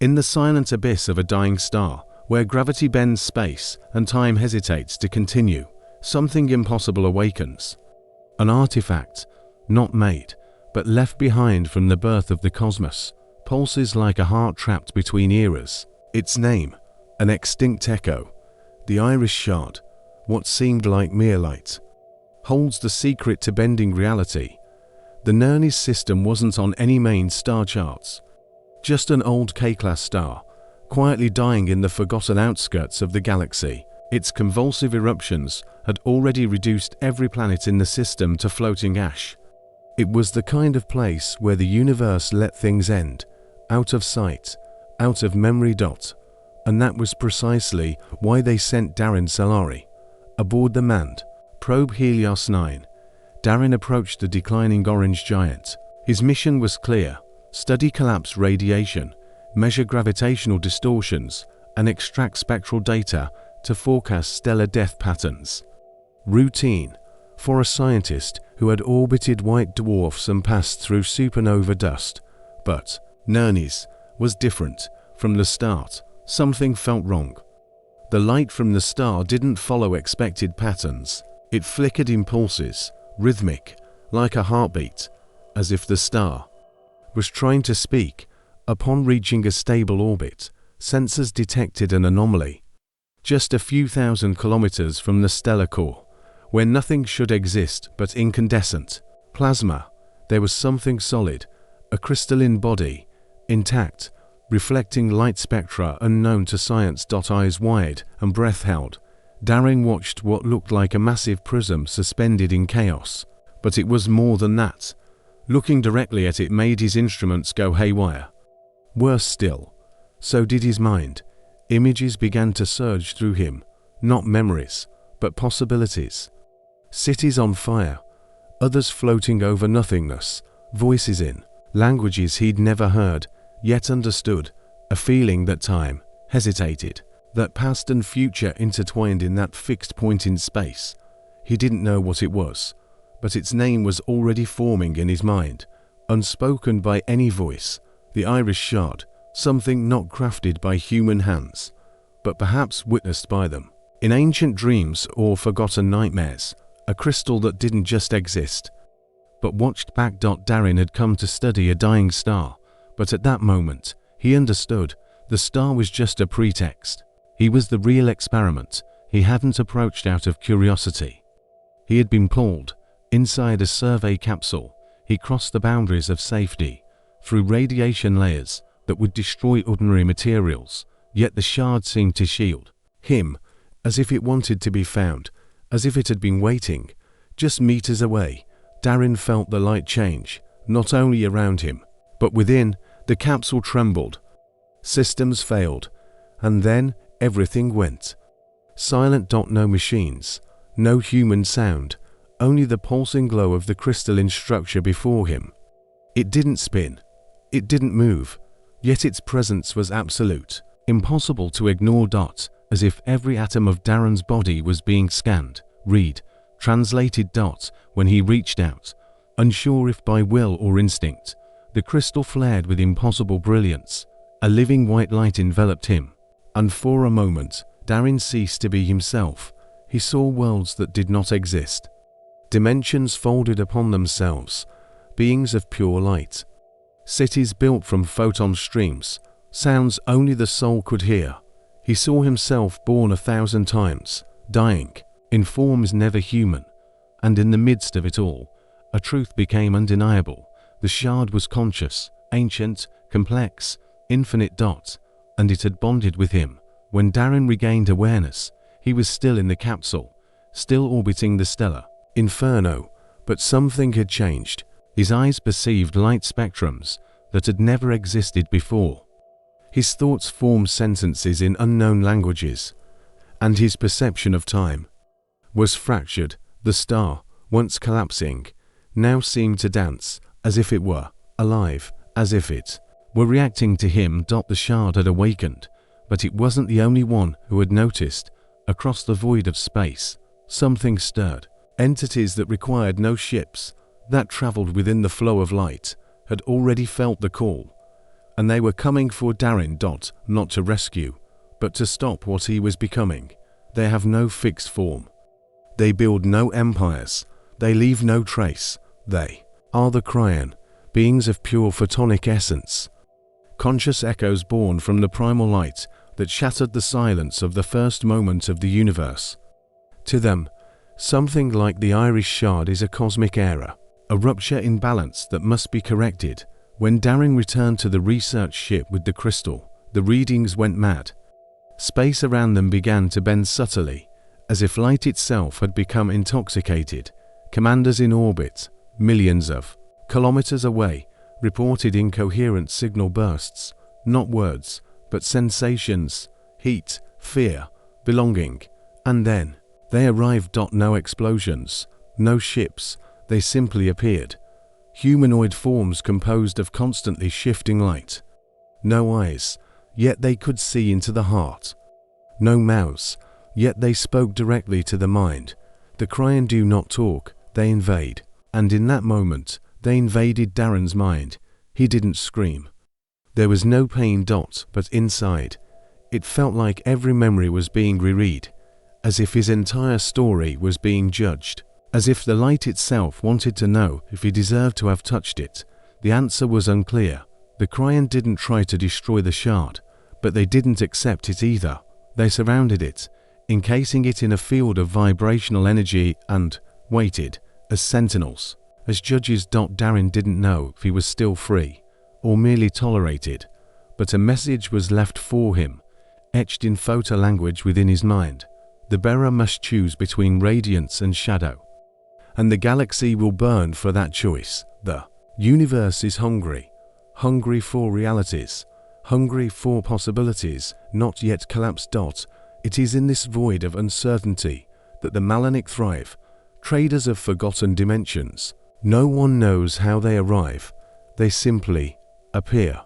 In the silent abyss of a dying star, where gravity bends space and time hesitates to continue, something impossible awakens. An artifact, not made, but left behind from the birth of the cosmos, pulses like a heart trapped between eras. Its name, an extinct echo, the iris shard, what seemed like mere light, holds the secret to bending reality. The Nerni's system wasn't on any main star charts, just an old K-class star, quietly dying in the forgotten outskirts of the galaxy. Its convulsive eruptions had already reduced every planet in the system to floating ash. It was the kind of place where the universe let things end, out of sight, out of memory. And that was precisely why they sent Darin Solari. Aboard the manned probe Helios 9, Darin approached the declining orange giant. His mission was clear: study collapse radiation, measure gravitational distortions, and extract spectral data to forecast stellar death patterns. Routine for a scientist who had orbited white dwarfs and passed through supernova dust. But Nerni's was different. From the start, something felt wrong. The light from the star didn't follow expected patterns. It flickered in pulses, rhythmic, like a heartbeat, as if the star was trying to speak. Upon reaching a stable orbit, sensors detected an anomaly. Just a few thousand kilometers from the stellar core, where nothing should exist but incandescent plasma, there was something solid, a crystalline body, intact, reflecting light spectra unknown to science. Eyes wide and breath held, Darin watched what looked like a massive prism suspended in chaos. But it was more than that. Looking directly at it made his instruments go haywire. Worse still, so did his mind. Images began to surge through him, not memories, but possibilities. Cities on fire, others floating over nothingness, voices in languages he'd never heard, yet understood, a feeling that time hesitated, that past and future intertwined in that fixed point in space. He didn't know what it was, but its name was already forming in his mind, unspoken by any voice. The iris shard, something not crafted by human hands, but perhaps witnessed by them. In ancient dreams or forgotten nightmares, a crystal that didn't just exist, but watched back. Darin had come to study a dying star, but at that moment, he understood, the star was just a pretext. He was the real experiment. He hadn't approached out of curiosity. He had been pulled inside a survey capsule. He crossed the boundaries of safety, through radiation layers that would destroy ordinary materials, yet the shard seemed to shield him, as if it wanted to be found, as if it had been waiting. Just meters away, Darin felt the light change, not only around him, but within. The capsule trembled. Systems failed, and then everything went silent. No machines, no human sound, only the pulsing glow of the crystalline structure before him. It didn't spin. It didn't move, yet its presence was absolute, impossible to ignore. As if every atom of Darin's body was being scanned, read, translated. When he reached out, unsure if by will or instinct, the crystal flared with impossible brilliance. A living white light enveloped him, and for a moment, Darin ceased to be himself. He saw worlds that did not exist. Dimensions folded upon themselves, beings of pure light. Cities built from photon streams, sounds only the soul could hear. He saw himself born 1,000 times, dying, in forms never human. And in the midst of it all, a truth became undeniable. The shard was conscious, ancient, complex, infinite. And it had bonded with him. When Darin regained awareness, he was still in the capsule, still orbiting the stellar inferno. But something had changed. His eyes perceived light spectrums that had never existed before. His thoughts formed sentences in unknown languages, and his perception of time was fractured. The star, once collapsing, now seemed to dance, as if it were alive, as if it were reacting to him. The shard had awakened, but it wasn't the only one who had noticed. Across the void of space, something stirred. Entities that required no ships, that traveled within the flow of light, had already felt the call. And they were coming for Darin. Not to rescue, but to stop what he was becoming. They have no fixed form. They build no empires. They leave no trace. They are the cryon, beings of pure photonic essence. Conscious echoes born from the primal light that shattered the silence of the first moment of the universe. To them, something like the iris shard is a cosmic error, a rupture in balance that must be corrected. When Darin returned to the research ship with the crystal, the readings went mad. Space around them began to bend subtly, as if light itself had become intoxicated. Commanders in orbit, millions of kilometers away, reported incoherent signal bursts, not words, but sensations, heat, fear, belonging. And then, they arrived. No explosions, no ships, they simply appeared. Humanoid forms composed of constantly shifting light. No eyes, yet they could see into the heart. No mouths, yet they spoke directly to the mind. The cryon do not talk, they invade. And in that moment, they invaded Darin's mind. He didn't scream. There was no pain. But inside, it felt like every memory was being reread, as if his entire story was being judged, as if the light itself wanted to know if he deserved to have touched it. The answer was unclear. The cryon didn't try to destroy the shard, but they didn't accept it either. They surrounded it, encasing it in a field of vibrational energy, and waited, as sentinels, as judges. Darin didn't know if he was still free, or merely tolerated, but a message was left for him, etched in photo language within his mind. The bearer must choose between radiance and shadow, and the galaxy will burn for that choice. The universe is hungry, hungry for realities, hungry for possibilities not yet collapsed. It is in this void of uncertainty that the Malanic thrive, traders of forgotten dimensions. No one knows how they arrive, they simply appear.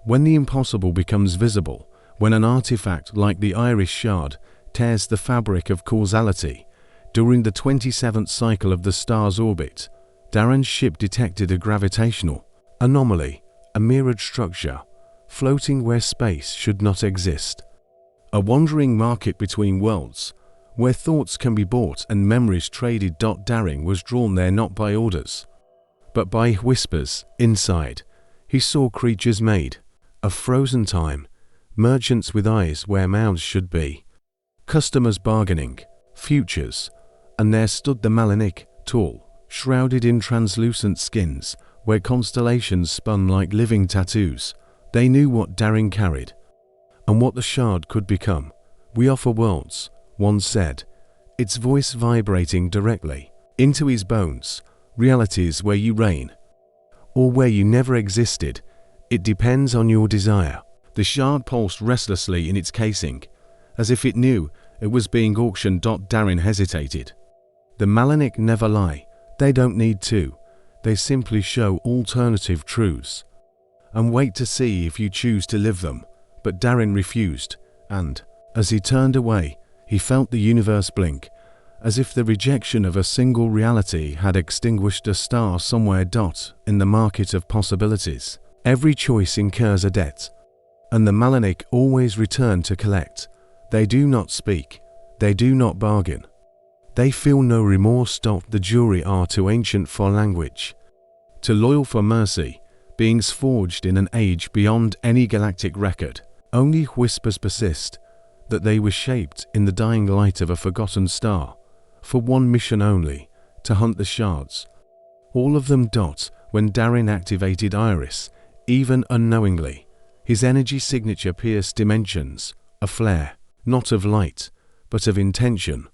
When the impossible becomes visible, when an artifact like the iris shard tears the fabric of causality, during the 27th cycle of the star's orbit, Darin's ship detected a gravitational anomaly, a mirrored structure, floating where space should not exist. A wandering market between worlds, where thoughts can be bought and memories traded. Darin was drawn there not by orders, but by whispers. Inside, he saw creatures made of frozen time, merchants with eyes where mouths should be, customers bargaining, futures, and there stood the Malanic, tall, shrouded in translucent skins, where constellations spun like living tattoos. They knew what Darin carried, and what the shard could become. "We offer worlds," one said, its voice vibrating directly into his bones, "realities where you reign, or where you never existed. It depends on your desire." The shard pulsed restlessly in its casing, as if it knew it was being auctioned. Darin hesitated. The Malanic never lie. They don't need to. They simply show alternative truths, and wait to see if you choose to live them. But Darin refused, and, as he turned away, he felt the universe blink, as if the rejection of a single reality had extinguished a star somewhere. In the market of possibilities, every choice incurs a debt, and the Malanic always return to collect. They do not speak, they do not bargain. They feel no remorse. The jury are too ancient for language, too loyal for mercy, beings forged in an age beyond any galactic record. Only whispers persist, that they were shaped in the dying light of a forgotten star, for one mission only, to hunt the shards. All of them. When Darin activated Iris, even unknowingly, his energy signature pierced dimensions, a flare, not of light, but of intention.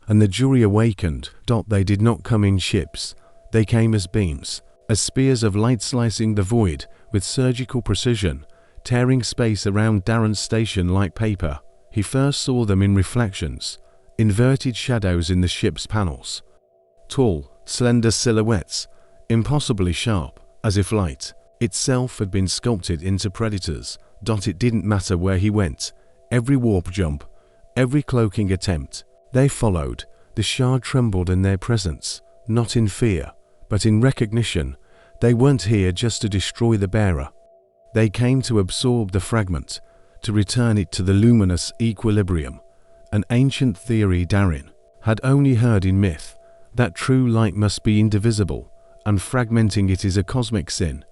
And the jury awakened. They did not come in ships, they came as beams, as spears of light slicing the void with surgical precision, tearing space around Darin's station like paper. He first saw them in reflections, inverted shadows in the ship's panels. Tall, slender silhouettes, impossibly sharp, as if light itself had been sculpted into predators. It didn't matter where he went, every warp jump, every cloaking attempt, they followed. The shard trembled in their presence, not in fear, but in recognition. They weren't here just to destroy the bearer. They came to absorb the fragment, to return it to the luminous equilibrium, an ancient theory Darin had only heard in myth, that true light must be indivisible, and fragmenting it is a cosmic sin.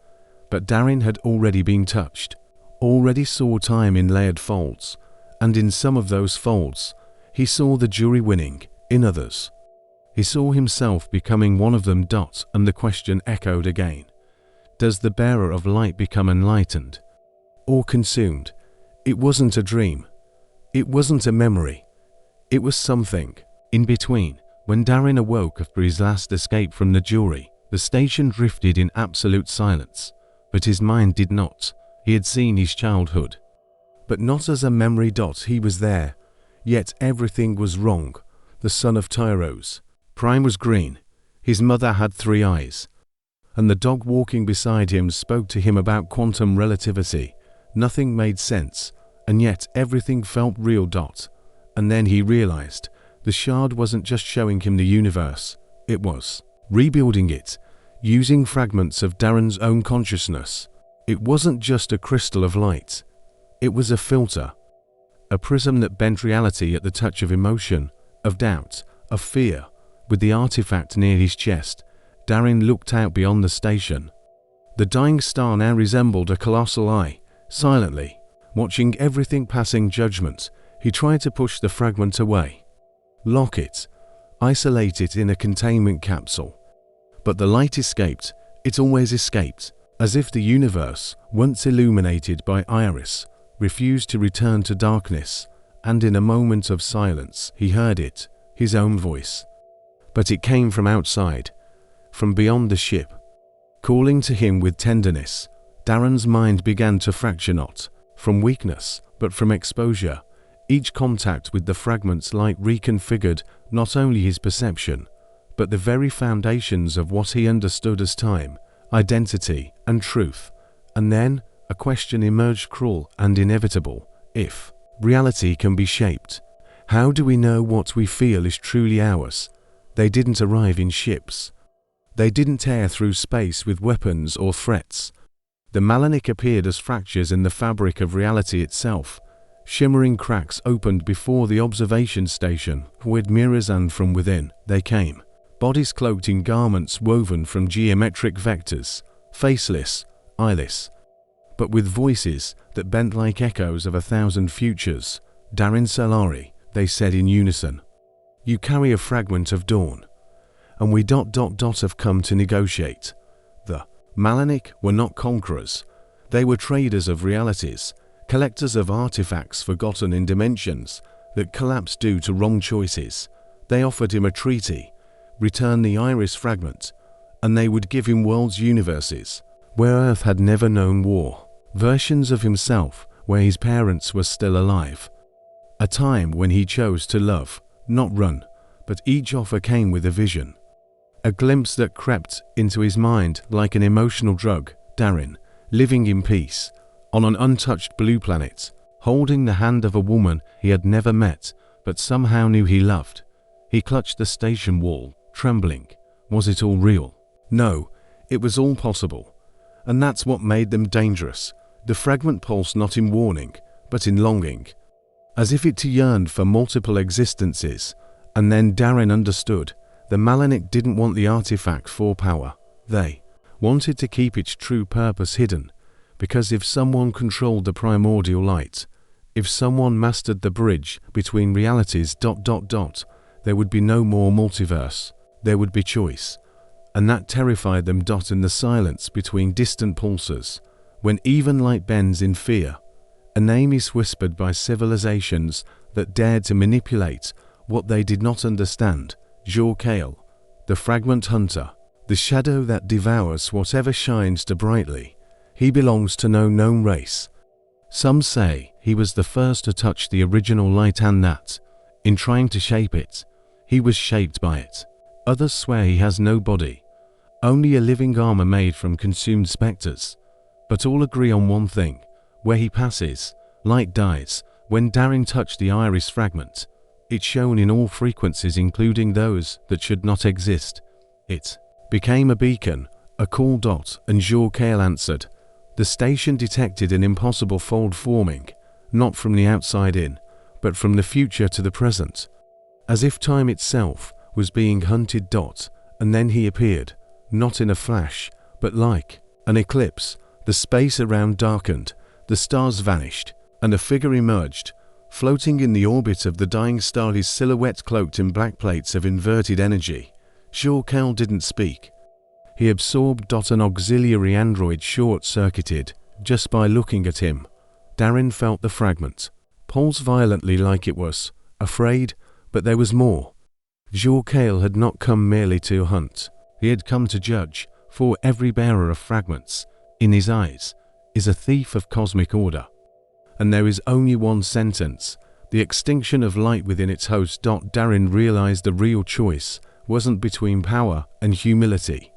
But Darin had already been touched, already saw time in layered folds, and in some of those folds, he saw the jury winning, in others, he saw himself becoming one of them. And the question echoed again. Does the bearer of light become enlightened or consumed? It wasn't a dream. It wasn't a memory. It was something in between. When Darin awoke after his last escape from the jury, the station drifted in absolute silence, but his mind did not. He had seen his childhood, but not as a memory. He was there, yet everything was wrong. The son of Tyros, Prime was green. His mother had 3 eyes. And the dog walking beside him spoke to him about quantum relativity. Nothing made sense, and yet everything felt real. And then he realized the shard wasn't just showing him the universe, it was rebuilding it, using fragments of Darin's own consciousness. It wasn't just a crystal of light. It was a filter, a prism that bent reality at the touch of emotion, of doubt, of fear. With the artifact near his chest, Darin looked out beyond the station. The dying star now resembled a colossal eye. Silently, watching everything passing judgment, he tried to push the fragment away. Lock it. Isolate it in a containment capsule. But the light escaped. It always escaped. As if the universe, once illuminated by Iris, refused to return to darkness. And in a moment of silence, he heard it, his own voice. But it came from outside, from beyond the ship, calling to him with tenderness. Darin's mind began to fracture, not from weakness, but from exposure. Each contact with the fragment's light reconfigured not only his perception, but the very foundations of what he understood as time, identity, and truth. And then a question emerged, cruel and inevitable. If reality can be shaped, how do we know what we feel is truly ours? They didn't arrive in ships. They didn't tear through space with weapons or threats. The Malanic appeared as fractures in the fabric of reality itself. Shimmering cracks opened before the observation station, with mirrors, and from within they came. Bodies cloaked in garments woven from geometric vectors, faceless, eyeless, but with voices that bent like echoes of 1,000 futures. Darin Solari, they said in unison. You carry a fragment of dawn, and we have come to negotiate. The Malanic were not conquerors. They were traders of realities, collectors of artifacts forgotten in dimensions that collapsed due to wrong choices. They offered him a treaty, return the Iris fragment, and they would give him worlds, universes, where Earth had never known war, versions of himself where his parents were still alive. A time when he chose to love, not run, but each offer came with a vision. A glimpse that crept into his mind like an emotional drug. Darin, living in peace, on an untouched blue planet, holding the hand of a woman he had never met, but somehow knew he loved. He clutched the station wall, trembling. Was it all real? No, it was all possible. And that's what made them dangerous. The fragment pulsed not in warning, but in longing, as if it yearned for multiple existences. And then Darin understood. The Malanic didn't want the artifact for power. They wanted to keep its true purpose hidden, because if someone controlled the primordial light, if someone mastered the bridge between realities, there would be no more multiverse. There would be choice. And that terrified them. In the silence between distant pulsars, when even light bends in fear, a name is whispered by civilizations that dared to manipulate what they did not understand. Jorkael, the fragment hunter, the shadow that devours whatever shines too brightly. He belongs to no known race. Some say he was the first to touch the original light, and that, in trying to shape it, he was shaped by it. Others swear he has no body, only a living armor made from consumed specters. But all agree on one thing: where he passes, light dies. When Darin touched the Iris fragment, it shone in all frequencies, including those that should not exist. It became a beacon, a call. And Jorkael answered, The station detected an impossible fold forming, not from the outside in, but from the future to the present. As if time itself was being hunted. And then he appeared, not in a flash, but like an eclipse. The space around darkened, the stars vanished, and a figure emerged, floating in the orbit of the dying star, his silhouette cloaked in black plates of inverted energy. Cal didn't speak. He absorbed. An auxiliary android short-circuited just by looking at him. Darin felt the fragment pulse violently, like it was afraid, but there was more. Cal had not come merely to hunt. He had come to judge, for every bearer of fragments, in his eyes, is a thief of cosmic order. And there is only one sentence: the extinction of light within its host. Darin realized the real choice wasn't between power and humility.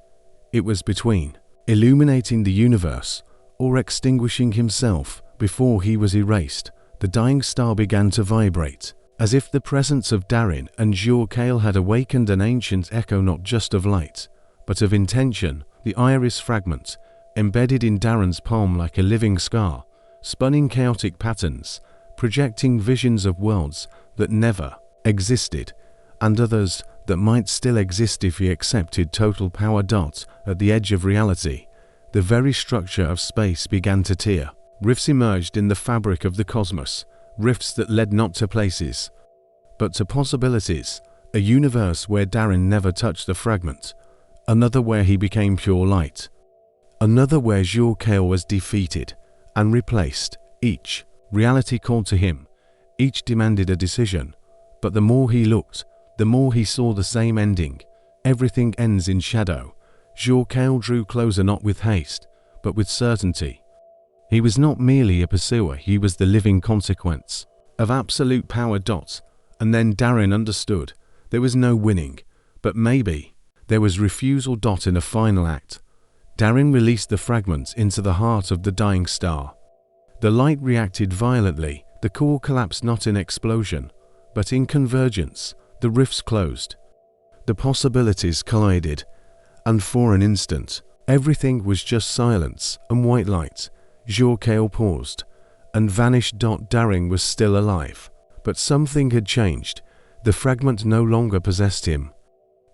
It was between illuminating the universe or extinguishing himself before he was erased. The dying star began to vibrate, as if the presence of Darin and Cal had awakened an ancient echo, not just of light, but of intention. The iris fragment, embedded in Darin's palm like a living scar, spun in chaotic patterns, projecting visions of worlds that never existed, and others that might still exist if he accepted total power. At the edge of reality, the very structure of space began to tear. Rifts emerged in the fabric of the cosmos, rifts that led not to places, but to possibilities. A universe where Darin never touched the fragment, another where he became pure light, another where Cal was defeated and replaced. Each reality called to him, each demanded a decision, but the more he looked, the more he saw the same ending. Everything ends in shadow. Cal drew closer, not with haste, but with certainty. He was not merely a pursuer, he was the living consequence of absolute power. And then Darin understood. There was no winning, but maybe there was refusal. In a final act, Darin released the fragment into the heart of the dying star. The light reacted violently. The core collapsed, not in explosion, but in convergence. The rifts closed. The possibilities collided, and for an instant, everything was just silence and white light. Cal paused and vanished. Darin was still alive, but something had changed. The fragment no longer possessed him,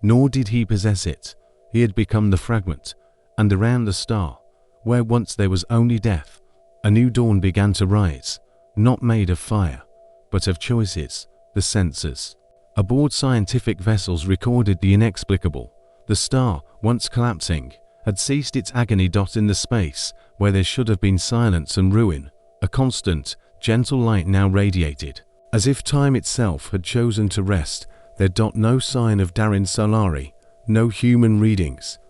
nor did he possess it. He had become the fragment, and around the star, where once there was only death, a new dawn began to rise, not made of fire, but of choices. The sensors aboard scientific vessels recorded the inexplicable. The star, once collapsing, had ceased its agony. In the space where there should have been silence and ruin, a constant, gentle light now radiated, as if time itself had chosen to rest there. No sign of Darin Solari, no human readings,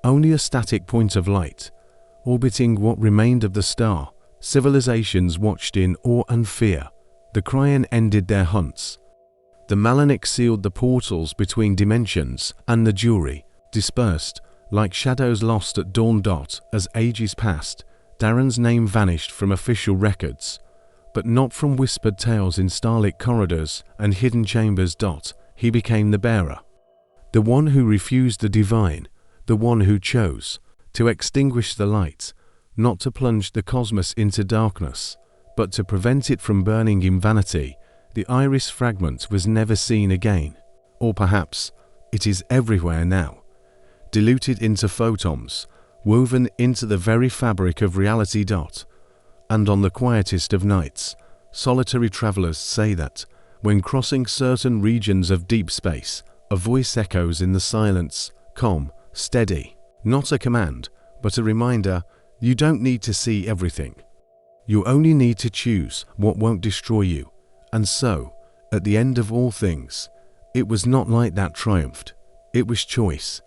only a static point of light, orbiting what remained of the star. Civilizations watched in awe and fear. The Cryon ended their hunts. The Malanic sealed the portals between dimensions, and the jury dispersed like shadows lost at dawn. As ages passed, Darin's name vanished from official records, but not from whispered tales in starlit corridors and hidden chambers. He became the bearer, the one who refused the divine, the one who chose to extinguish the light, not to plunge the cosmos into darkness, but to prevent it from burning in vanity. The iris fragment was never seen again, or perhaps it is everywhere now, diluted into photons, woven into the very fabric of reality. And on the quietest of nights, solitary travelers say that, when crossing certain regions of deep space, a voice echoes in the silence, calm, steady, not a command, but a reminder: you don't need to see everything. You only need to choose what won't destroy you. And so, at the end of all things, it was not light that triumphed, it was choice.